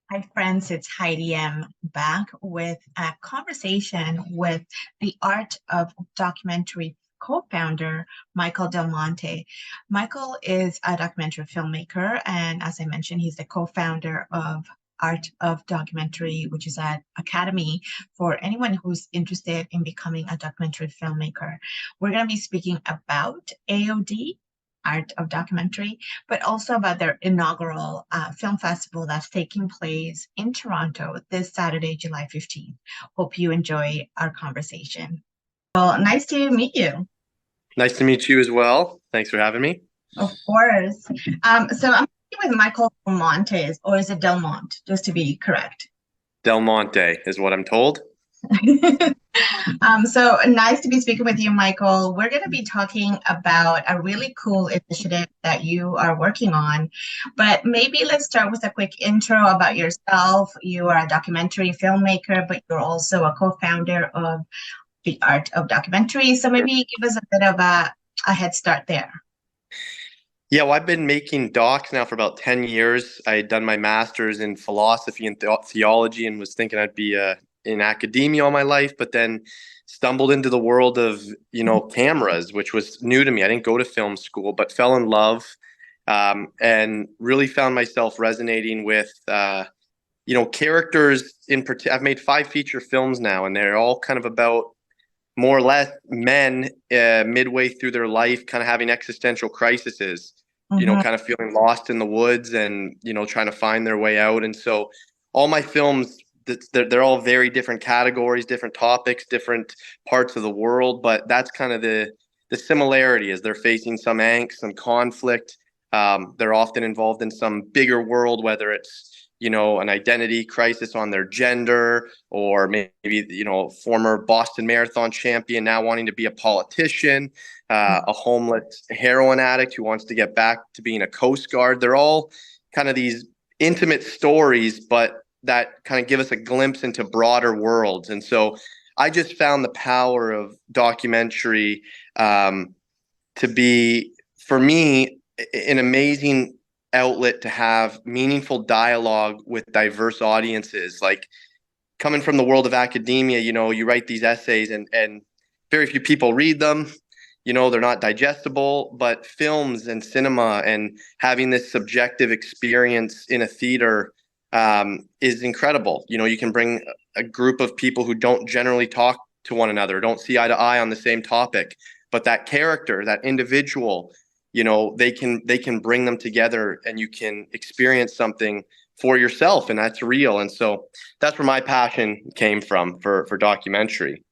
Hi, friends. It's Heidi M. back with a conversation with the Art of Documentary co-founder, Michael Del Monte. Michael is a documentary filmmaker, and as I mentioned, he's the co-founder of Art of Documentary, which is an academy for anyone who's interested in becoming a documentary filmmaker. We're going to be speaking about AOD, Art of Documentary, but also about their inaugural film festival that's taking place in Toronto this Saturday, July 15th. Hope you enjoy our conversation. Well, nice to meet you. Nice to meet you as well. Thanks for having me. Of course. So I'm speaking with Michael Montes, or is it Del Monte, just to be correct? Del Monte is what I'm told. So nice to be speaking with you, Michael. We're going to be talking about a really cool initiative that you are working on, but maybe let's start with a quick intro about yourself. You are a documentary filmmaker, but you're also a co-founder of the Art of Documentary. So maybe give us a bit of a head start there. Yeah, well, I've been making docs now for about 10 years. I had done my master's in philosophy and theology and was thinking I'd be in academia all my life, but then stumbled into the world of, cameras, which was new to me. I didn't go to film school, but fell in love and really found myself resonating with, characters in particular. I've made 5 feature films now, and they're all kind of about more or less men midway through their life kind of having existential crises, Mhm. kind of feeling lost in the woods and trying to find their way out. And so all my films, they're all very different categories, different topics, different parts of the world, but that's kind of the similarity is they're facing some angst, some conflict. They're often involved in some bigger world, whether it's an identity crisis on their gender, or maybe, former Boston Marathon champion now wanting to be a politician, a homeless heroin addict who wants to get back to being a Coast Guard. They're all kind of these intimate stories, but that kind of give us a glimpse into broader worlds. And so I just found the power of documentary to be, for me, an amazing outlet to have meaningful dialogue with diverse audiences. Like, coming from the world of academia, you write these essays and very few people read them. They're not digestible, but films and cinema and having this subjective experience in a theater is incredible. You can bring a group of people who don't generally talk to one another, don't see eye to eye on the same topic, but that character, that individual, they can bring them together, and you can experience something for yourself, and that's real. And so that's where my passion came from for documentary.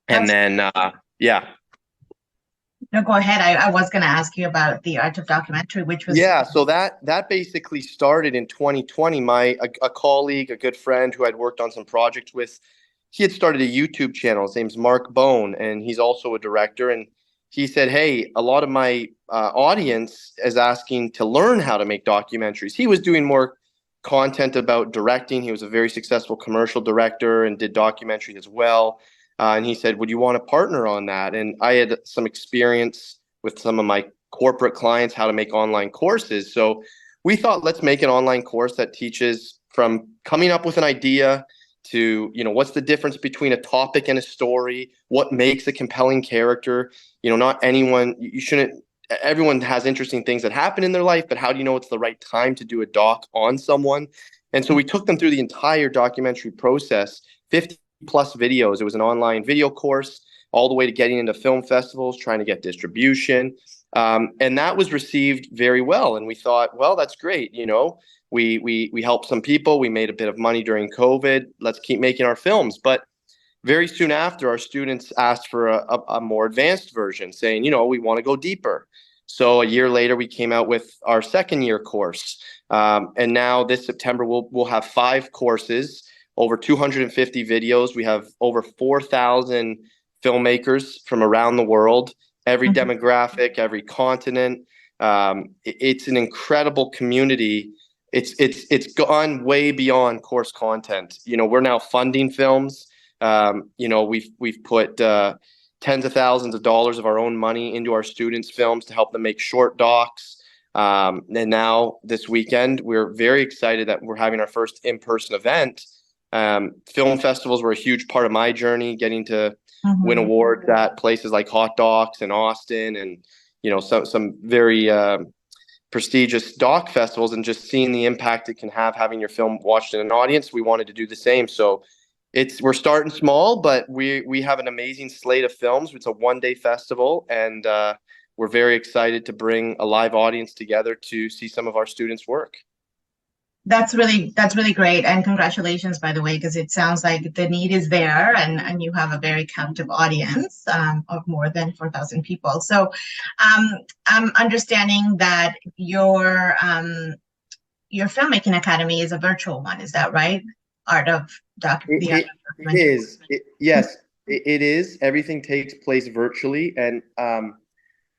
And That's then yeah. No, go ahead. I was going to ask you about the Art of Documentary, which was Yeah, so that basically started in 2020. A colleague, a good friend who I'd worked on some projects with, he had started a YouTube channel. His name's Mark Bone, and he's also a director. And he said, "Hey, a lot of my audience is asking to learn how to make documentaries." He was doing more content about directing. He was a very successful commercial director and did documentaries as well. And he said, "Would you want to partner on that?" And I had some experience with some of my corporate clients how to make online courses. So we thought, let's make an online course that teaches from coming up with an idea to, what's the difference between a topic and a story, what makes a compelling character. Not anyone, you shouldn't, everyone has interesting things that happen in their life, but how do you know it's the right time to do a doc on someone? And so we took them through the entire documentary process, 50 plus videos. It was an online video course, all the way to getting into film festivals, trying to get distribution. And that was received very well. And we thought, well, that's great. We helped some people. We made a bit of money during COVID. Let's keep making our films. But very soon after, our students asked for a more advanced version, saying, we want to go deeper. So a year later, we came out with our second year course. And now this September, we'll have 5 courses, over 250 videos. We have over 4,000 filmmakers from around the world, every demographic, every continent. It's an incredible community. It's gone way beyond course content. We're now funding films. We've put tens of thousands of dollars of our own money into our students' films to help them make short docs. And now this weekend, we're very excited that we're having our first in-person event. Film festivals were a huge part of my journey, getting to win awards at places like Hot Docs in Austin, and some very prestigious doc festivals, and just seeing the impact it can have having your film watched in an audience. We wanted to do the same. So we're starting small, but we have an amazing slate of films. It's a 1-day festival, and we're very excited to bring a live audience together to see some of our students' work. That's really great, and congratulations, by the way, because it sounds like the need is there, and you have a very captive audience of more than 4,000 people. So I'm understanding that your filmmaking academy is a virtual one. Is that right? Art of It is. Yes, it is. Everything takes place virtually, and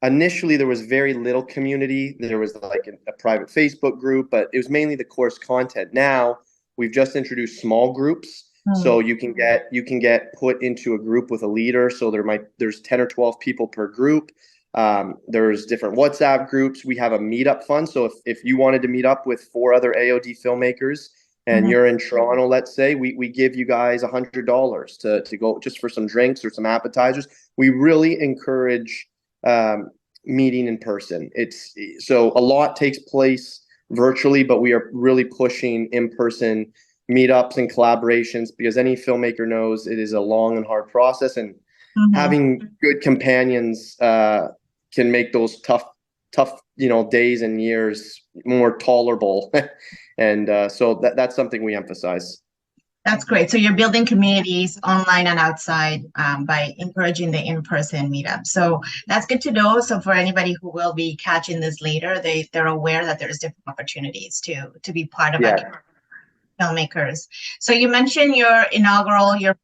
initially there was very little community. There was like a private Facebook group, but it was mainly the course content. Now we've just introduced small groups, so you can get put into a group with a leader. So there's 10 or 12 people per group. There's different WhatsApp groups. We have a meetup fund. So if you wanted to meet up with 4 other AOD filmmakers and you're in Toronto, let's say, we give you guys $100 to go just for some drinks or some appetizers. We really encourage meeting in person. So a lot takes place virtually, but we are really pushing in-person meetups and collaborations, because any filmmaker knows it is a long and hard process, and having good companions can make those tough days and years more tolerable. And so that's something we emphasize. That's great. So you're building communities online and outside by encouraging the in-person meetup. So that's good to know. So for anybody who will be catching this later, they're aware that there's different opportunities to be part of it, filmmakers. So you mentioned your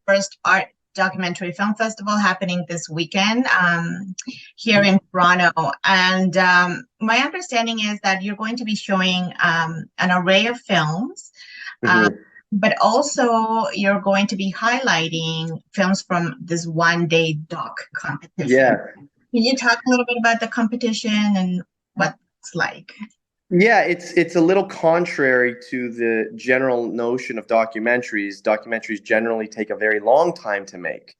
first art documentary film festival happening this weekend here in Toronto. And my understanding is that you're going to be showing an array of films. But also you're going to be highlighting films from this 1-day doc competition. Yeah. Can you talk a little bit about the competition and what it's like? Yeah, it's a little contrary to the general notion of documentaries. Documentaries generally take a very long time to make.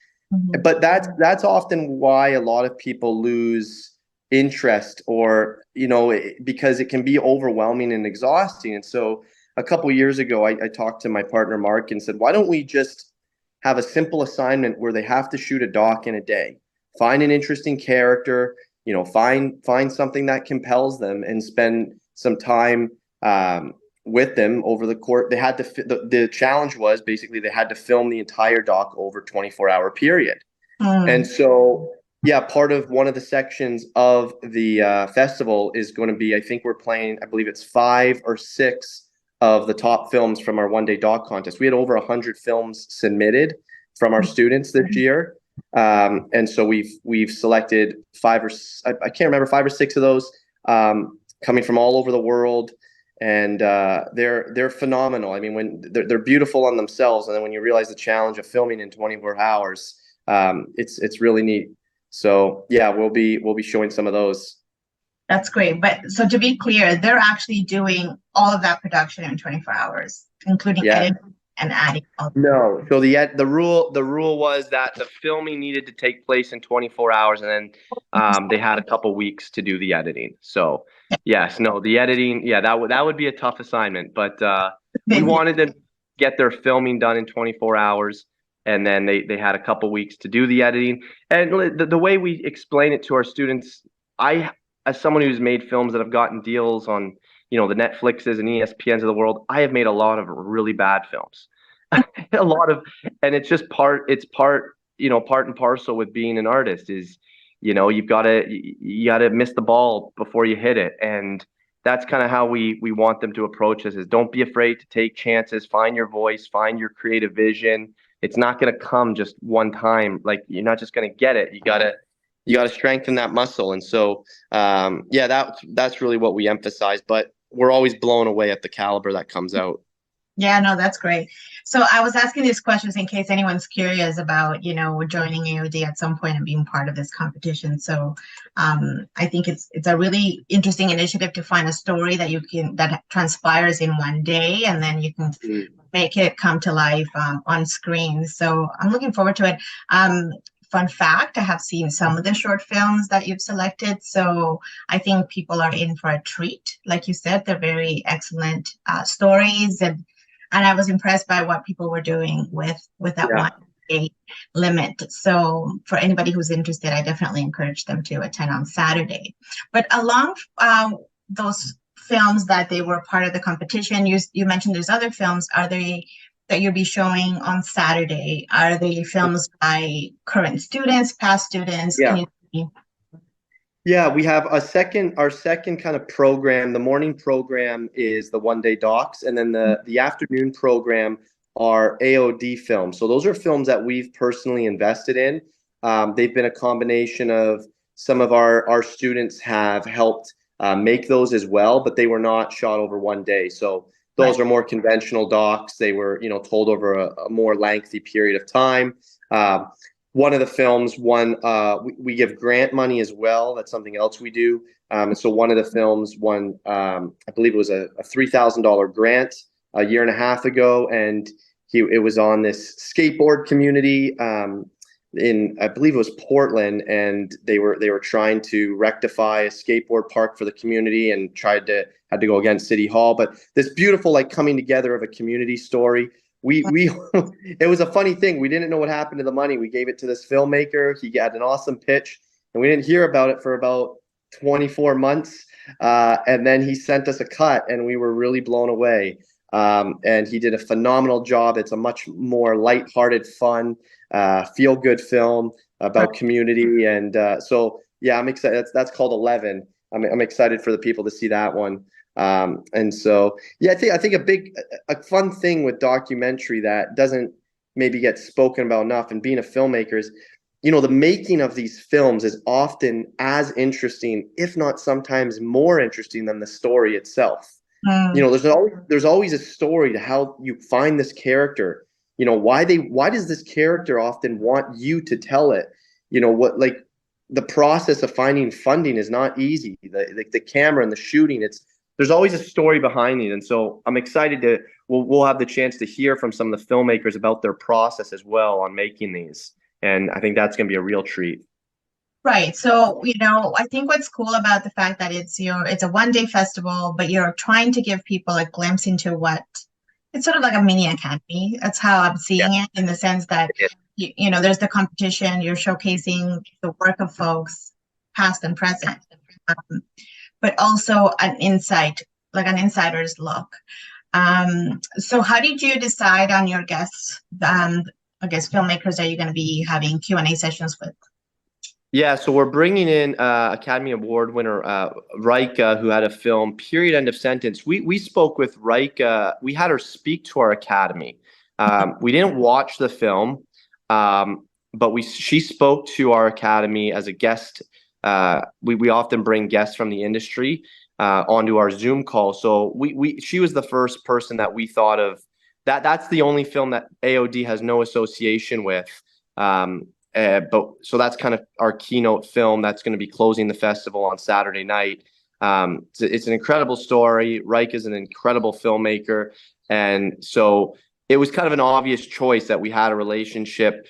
But that's often why a lot of people lose interest, or because it can be overwhelming and exhausting. And so a couple of years ago, I talked to my partner Mark and said, why don't we just have a simple assignment where they have to shoot a doc in a day, find an interesting character, find something that compels them, and spend some time with them over the course. They had to. The challenge was basically they had to film the entire doc over 24-hour period. And so, yeah, part of one of the sections of the festival is going to be, I think we're playing, I believe it's 5 or 6 of the top films from our 1-day doc contest. We had over 100 films submitted from our students this year. And so we've selected 5 or I can't remember, 5 or 6 of those coming from all over the world. And they're phenomenal. I mean, when they're beautiful on themselves, and then when you realize the challenge of filming in 24 hours, it's really neat. So yeah, we'll be showing some of those. That's great. But so to be clear, they're actually doing all of that production in 24 hours, including editing and adding. No. So the rule was that the filming needed to take place in 24 hours, and then they had a couple weeks to do the editing. So yes, no, the editing, that would be a tough assignment, but we wanted to get their filming done in 24 hours. And then they had a couple weeks to do the editing. And the way we explain it to our students, as someone who's made films that have gotten deals on, the Netflixes and ESPNs of the world, I have made a lot of really bad films. And it's just part and parcel with being an artist is, you gotta miss the ball before you hit it. And that's kind of how we want them to approach this, is don't be afraid to take chances, find your voice, find your creative vision. It's not going to come just one time. Like, you're not just going to get it. You gotta strengthen that muscle. And so, that's really what we emphasize, but we're always blown away at the caliber that comes out. Yeah, no, that's great. So I was asking these questions in case anyone's curious about, joining AOD at some point and being part of this competition. So I think it's a really interesting initiative to find a story that transpires in one day, and then you can Mm. make it come to life on screen. So I'm looking forward to it. Fun fact, I have seen some of the short films that you've selected. So I think people are in for a treat. Like you said, they're very excellent stories, and I was impressed by what people were doing with that Yeah. 1 day limit. So for anybody who's interested, I definitely encourage them to attend on Saturday. But along those films that they were part of the competition, you mentioned there's other films. Are they that you'll be showing on Saturday? Are they films by current students, past students? Can Yeah. you? Yeah, we have our second kind of program. The morning program is the 1 day docs, and then the afternoon program are AOD films. So those are films that we've personally invested in. They've been a combination of some of our students have helped make those as well, but they were not shot over 1 day. So those Right. are more conventional docs. They were, told over a more lengthy period of time. One of the films, we give grant money as well. That's something else we do. And so one of the films won, I believe it was a $3,000 grant a year and a half ago, and it was on this skateboard community in, I believe it was Portland, and they were trying to rectify a skateboard park for the community and had to go against City Hall. But this beautiful like coming together of a community story. We it was a funny thing. We didn't know what happened to the money. We gave it to this filmmaker. He had an awesome pitch, and we didn't hear about it for about 24 months. And then he sent us a cut, and we were really blown away. And he did a phenomenal job. It's a much more lighthearted, fun, feel-good film about community. And so, yeah, I'm excited. That's called 11. I'm excited for the people to see that one. And so, yeah, I think a fun thing with documentary that doesn't maybe get spoken about enough, and being a filmmaker, is, the making of these films is often as interesting, if not sometimes more interesting, than the story itself. Mm, There's always a story to how you find this character. Why does this character often want you to tell it? What, like, the process of finding funding is not easy. The camera and the shooting, there's always a story behind it. And so I'm excited we'll have the chance to hear from some of the filmmakers about their process as well on making these. And I think that's going to be a real treat. right. So, I think what's cool about the fact that it's a 1 day festival, but you're trying to give people a glimpse into what it's sort of like a mini academy. That's how I'm Yeah. seeing it, in the sense that, there's the competition, you're showcasing the work of folks, past and present, but also an insight, like an insider's look. So how did you decide on your guests? I guess filmmakers that you're going to be having Q&A sessions with? Yeah, so we're bringing in Academy Award winner Rika, who had a film, Period End of Sentence. We spoke with Rika. We had her speak to our Academy. We didn't watch the film, but she spoke to our Academy as a guest. We often bring guests from the industry onto our Zoom call. So she was the first person that we thought of. That's the only film that AOD has no association with. But so that's kind of our keynote film that's going to be closing the festival on Saturday night. It's an incredible story. Reich is an incredible filmmaker, and so it was kind of an obvious choice that we had a relationship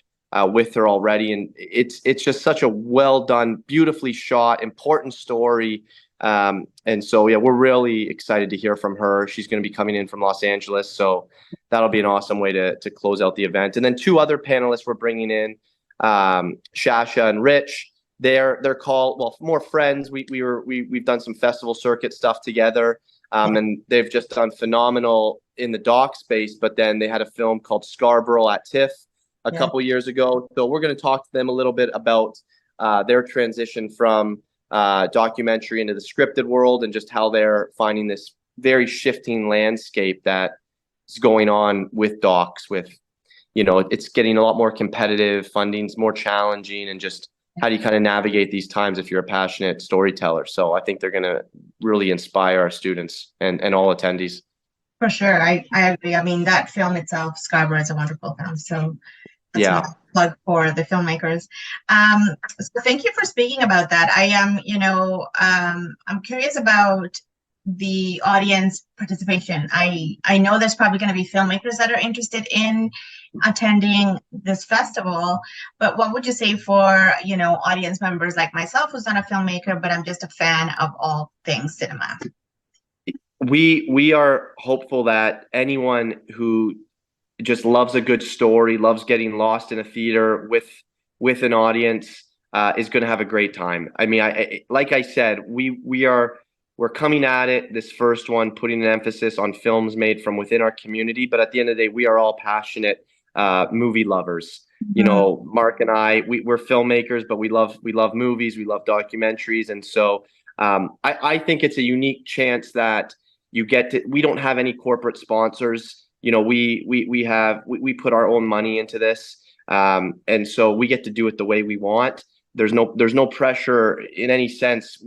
with her already, and it's just such a well done, beautifully shot, important story. And so, yeah, we're really excited to hear from her. She's going to be coming in from Los Angeles, so that'll be an awesome way to close out the event. And then two other panelists we're bringing in. Shasha and Rich, they're called, well, more friends. We've done some festival circuit stuff together, and they've just done phenomenal in the doc space. But then they had a film called Scarborough at TIFF a couple years ago. So we're going to talk to them a little bit about their transition from documentary into the scripted world, and just how they're finding this very shifting landscape that is going on with docs. It's getting a lot more competitive, funding's more challenging, and just how do you kind of navigate these times if you're a passionate storyteller? So I think they're going to really inspire our students and all attendees. For sure. I agree. I mean, that film itself, Scarborough, is a wonderful film. So that's Yeah. another plug for the filmmakers. So thank you for speaking about that. I am, I'm curious about the audience participation. I know there's probably going to be filmmakers that are interested in attending this festival, but what would you say for, audience members like myself who's not a filmmaker, but I'm just a fan of all things cinema? We are hopeful that anyone who just loves a good story, loves getting lost in a theater with an audience, is going to have a great time. I mean, like I said, we're coming at it, this first one, putting an emphasis on films made from within our community. But at the end of the day, we are all passionate movie lovers. You know, Mark and I, we're filmmakers, but we love movies, we love documentaries, and so I think it's a unique chance that you get to. We don't have any corporate sponsors. You know, we put our own money into this, and so we get to do it the way we want. There's no pressure in any sense.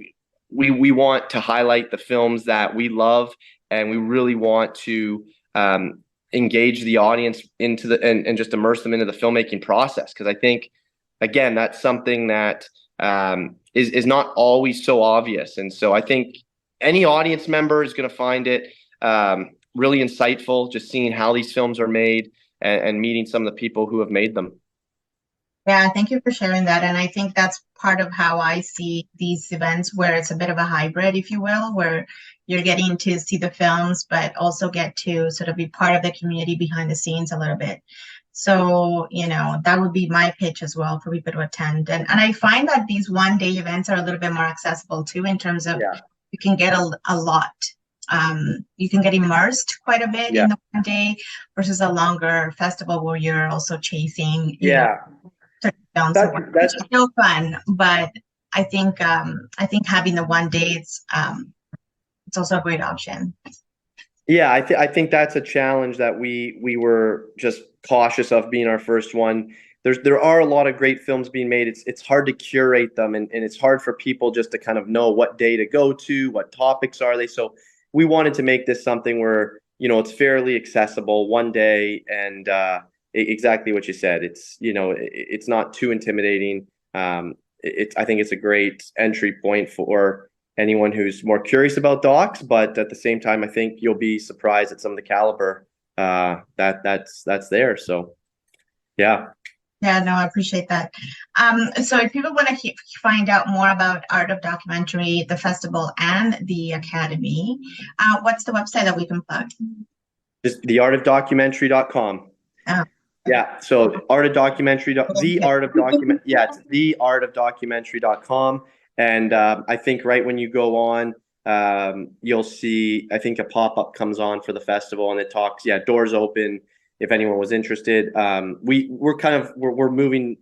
We want to highlight the films that we love, and we really want to engage the audience into and just immerse them into the filmmaking process. Because I think, again, that's something that is not always so obvious, and so I think any audience member is going to find it really insightful, just seeing how these films are made and meeting some of the people who have made them. Yeah, thank you for sharing that. And I think that's part of how I see these events, where it's a bit of a hybrid, if you will, where you're getting to see the films, but also get to sort of be part of the community behind the scenes a little bit. So, that would be my pitch as well for people to attend. And I find that these one-day events are a little bit more accessible too, in terms of you can get a lot. You can get immersed quite a bit in the one day versus a longer festival where you're also chasing, films, which is still fun. But I think having the one day, it's also a great option. Yeah, I think that's a challenge that we were just cautious of being our first one. There are a lot of great films being made. It's hard to curate them, and it's hard for people just to kind of know what day to go to, what topics are they. So we wanted to make this something where, it's fairly accessible, one day, and exactly what you said. It's not too intimidating. I think it's a great entry point for anyone who's more curious about docs, but at the same time, I think you'll be surprised at some of the caliber that's there. So, yeah. Yeah, no, I appreciate that. So if people want to find out more about Art of Documentary, the festival, and the Academy, what's the website that we can plug? Just theartofdocumentary.com. Oh. Yeah, so Art of Documentary, it's theartofdocumentary.com. And I think right when you go on, you'll see, I think a pop-up comes on for the festival, and it talks, doors open if anyone was interested. We're moving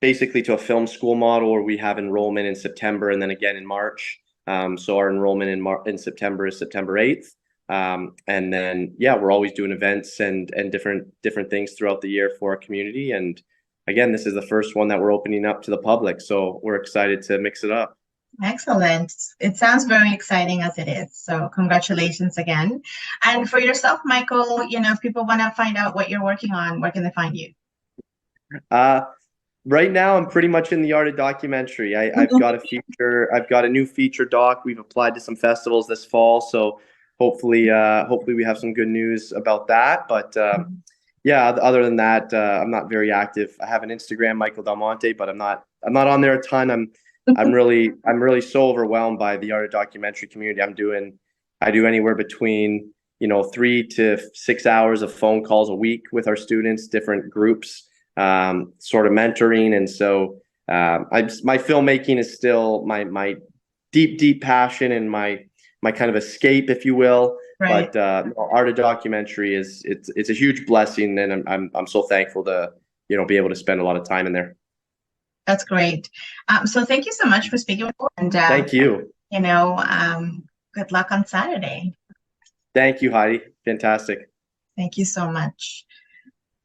basically to a film school model where we have enrollment in September and then again in March. So our enrollment in September is September 8th. And then, we're always doing events and different things throughout the year for our community. And again, this is the first one that we're opening up to the public. So we're excited to mix it up. Excellent. It sounds very exciting as it is. So congratulations again. And for yourself, Michael, if people want to find out what you're working on, where can they find you? Right now, I'm pretty much in the art of documentary. I've got a new feature doc. We've applied to some festivals this fall. So hopefully we have some good news about that. But other than that, I'm not very active. I have an Instagram, Michael Del Monte, but I'm not on there a ton. I'm really so overwhelmed by the art of documentary community. I do anywhere between 3 to 6 hours of phone calls a week with our students, different groups, sort of mentoring, and so my filmmaking is still my deep passion and my kind of escape, if you will. Right. But art of documentary it's a huge blessing, and I'm so thankful to be able to spend a lot of time in there. That's great. So thank you so much for speaking. And thank you. Good luck on Saturday. Thank you, Heidi. Fantastic. Thank you so much.